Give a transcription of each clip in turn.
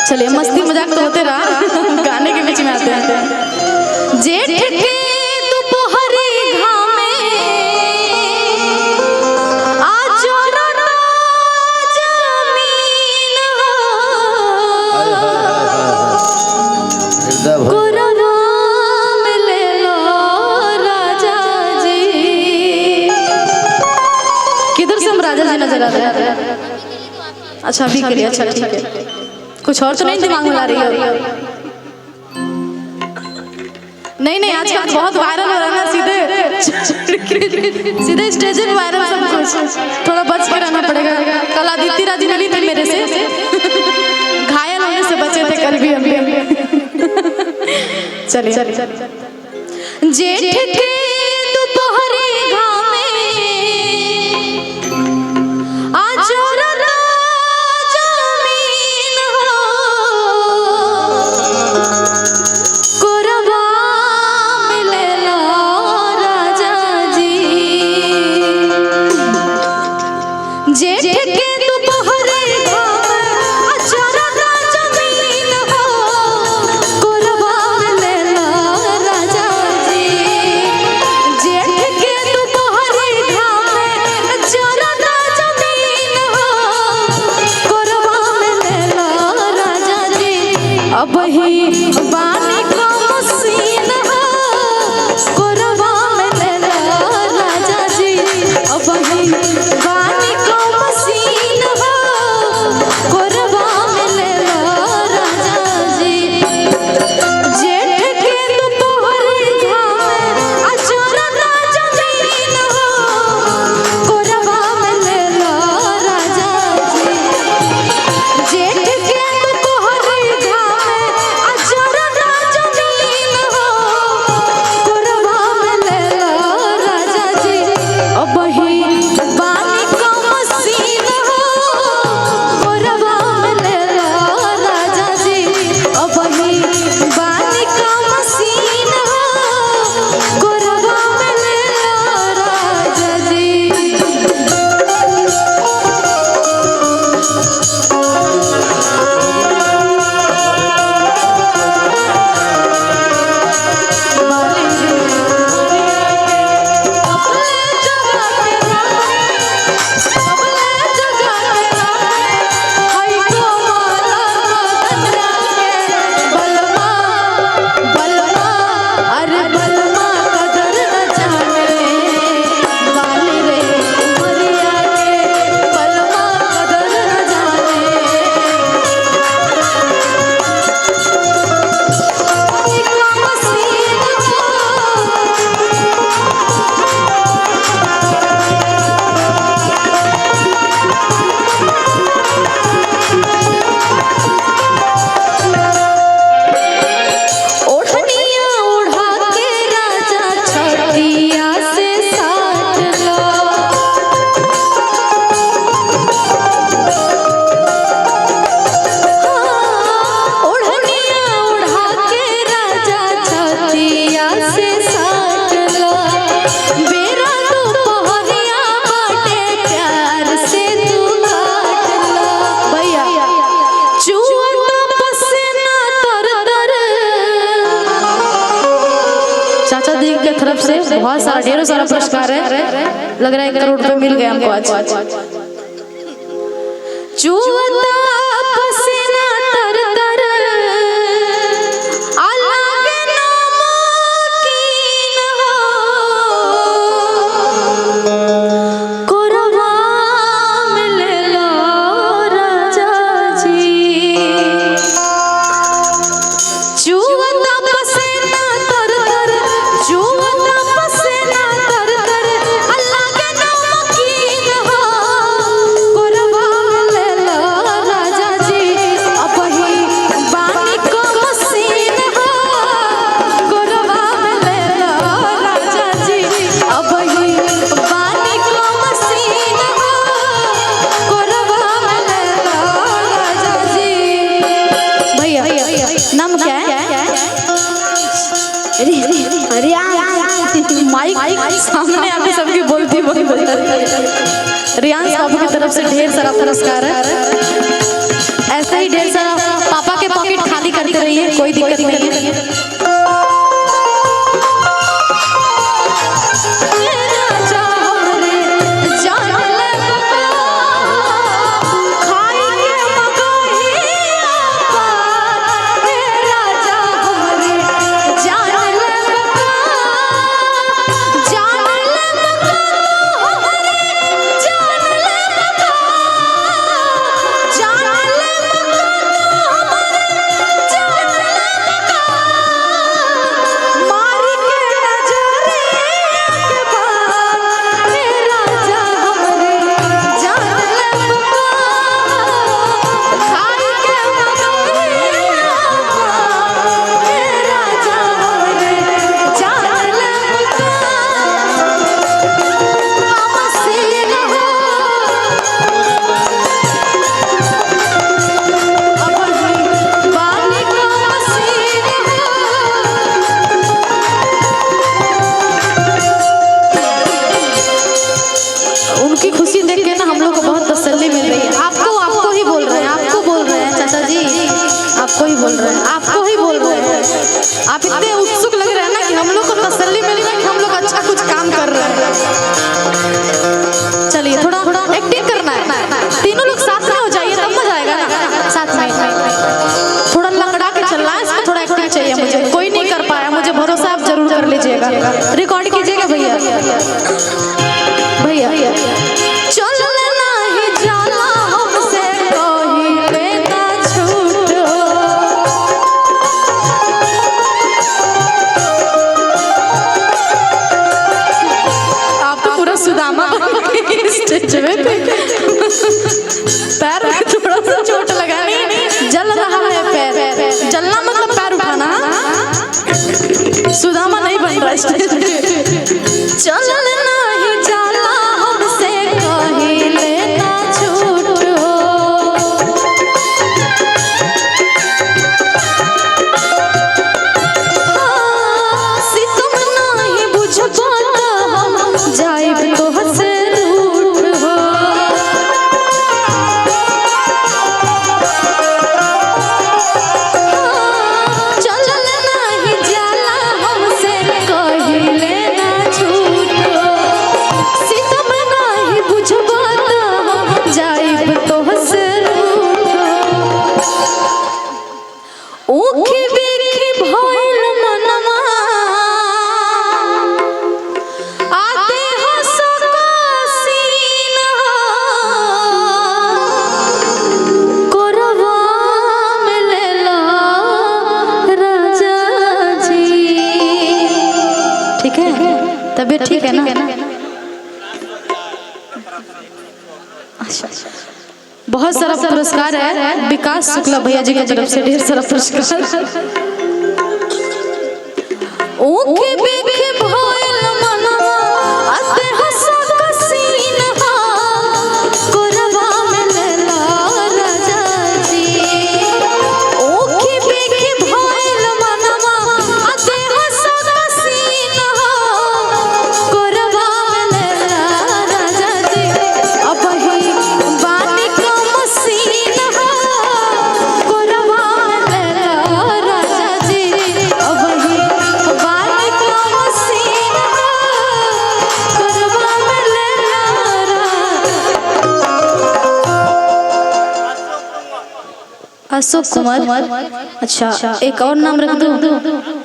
चलिए मस्ती मजाक तो होते रहा, गाने के बीच में आते हैं। जेठ के दोपहरी घामे आज जमीन कोरवा में ले लो राजा जी। किधर से हम राजा जी नजर आ रहे हैं? अच्छा अभी के लिए, अच्छा ठीक है। कुछ और तो नहीं दिमाग में ला रही हो? नहीं आजकल बहुत वायरल हो रहा है ना, सीधे स्टेज पे वायरल सब कुछ। थोड़ा बच के रहना पड़ेगा। कल आदित्य राज मिली थी मेरे से, घायल होने से बचे थे कल भी हम। चलिए जेठ के दोपहरी घामे आज बहुत सारा ढेरों सारा पुरस्कार है। लग रहा है 1 करोड़ रुपए मिल गए हमको आज। चुवता पसीना तर तर अलग नमकीन हो कोरवा में ले लो राजा जी। चुवता पसीना तर तर चुवता पसीना तर तर अलग नमकीन हो कोरवा में ले लो राजा जी। अब ही बानी को मसीन हो कोरवा में ले लो राजा जी। अब ही बानी को मसीन हो कोरवा में ले लो राजा जी। भैया नाम क्या है? माइक सामने आके सबकी बोलती रियांश बाबू की तरफ से ढेर सारा पुरस्कार है। ऐसे ही ढेर सारा पापा के कोई दिक्कत नहीं है। आपको ही बोल रहे हैं। आप इतने उत्सुक लग रहे हैं ना कि हम लोग को तसल्ली मिल रहा है कि हम लोग अच्छा कुछ काम कर रहे हैं। चलिए थोड़ा एक्टिंग करना है, तीनों लोग साथ में हो जाइए तब मजा आएगा ना। साथ में थोड़ा लंगड़ा के चलना है, इसमें थोड़ा एक्टिंग चाहिए मुझे। कोई नहीं कर पाया, मुझे भरोसा आप जरूर कर लीजिएगा। रिकॉर्ड कीजिएगा भैया। भैया पैर में थोड़ा सा चोट लगा, नहीं जल रहा है पैर। जलना मतलब पैर उठाना, सुदामा नहीं बन रहा। चलना ही जाला हमसे कहीं लेना छूट हो। सितम नहीं बुझ पाता हम जाइब तो हंसे तबीयत ठीक है ना? बहुत सारा पुरस्कार है विकास शुक्ला भैया जी की तरफ से, ढेर सारा पुरस्कार। अशोक कुमार, अच्छा एक और नाम रख दूं,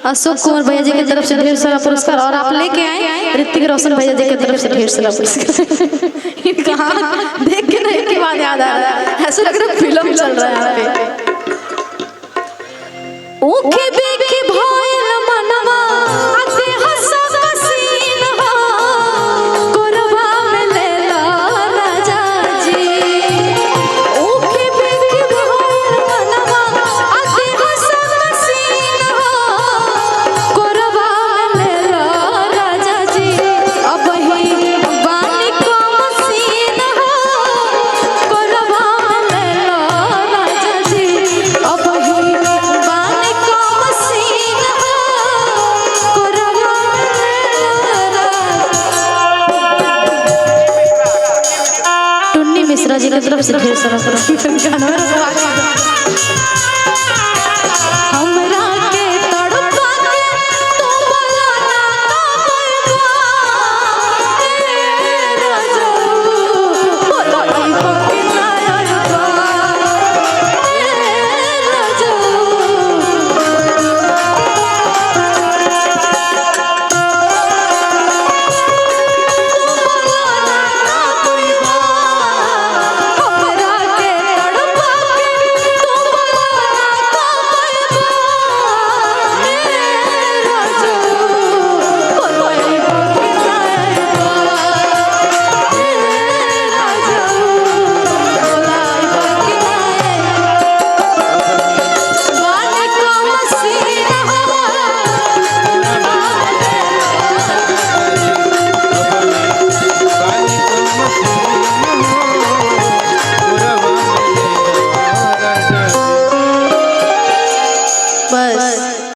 अशोक कुमार भैया जी की तरफ से ढेर सारा पुरस्कार। और आप लेके आए ऋतिक रोशन भैया जी की तरफ से ढेर सारा पुरस्कार। देख के ना एक ही बात याद आ रहा है, ऐसा लग रहा है फिल्म चल रहा है यहाँ पे। ओके बेके भइल मनवा आते हंसा कसीन हो, कोरबा में लेला राजा जी। ओके बेके भइल मनवा आते हंसा कसीन हो, कोरबा में लेला राजा जी। अब ही बानी को मसीन हो, कोरबा में लेला राजा जी। अब ही मिश्रा जी की तरफ से ढेर सारा पुरस्कार। बस।